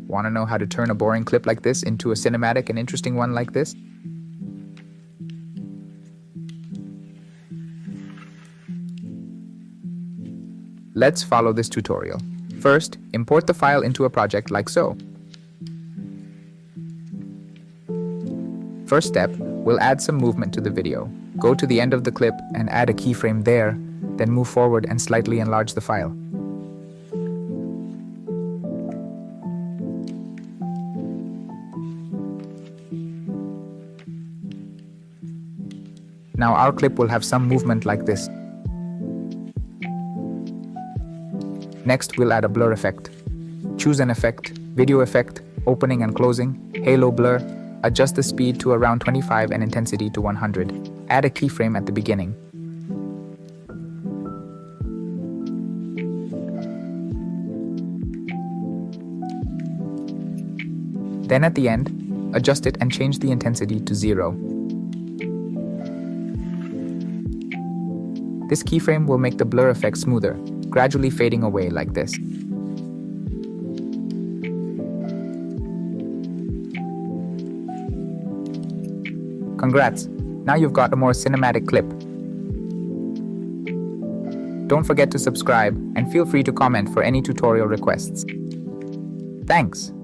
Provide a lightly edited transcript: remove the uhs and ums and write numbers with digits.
Want to know how to turn a boring clip like this into a cinematic and interesting one like this? Let's follow this tutorial. First, import the file into a project like so. First step, we'll add some movement to the video. Go to the end of the clip and add a keyframe there, then move forward and slightly enlarge the file. Now our clip will have some movement like this. Next, we'll add a blur effect. Choose an effect, video effect, opening and closing, halo blur. Adjust the speed to around 25 and intensity to 100. Add a keyframe at the beginning. Then at the end, adjust it and change the intensity to 0. This keyframe will make the blur effect smoother, gradually fading away like this. Congrats! Now you've got a more cinematic clip. Don't forget to subscribe and feel free to comment for any tutorial requests. Thanks!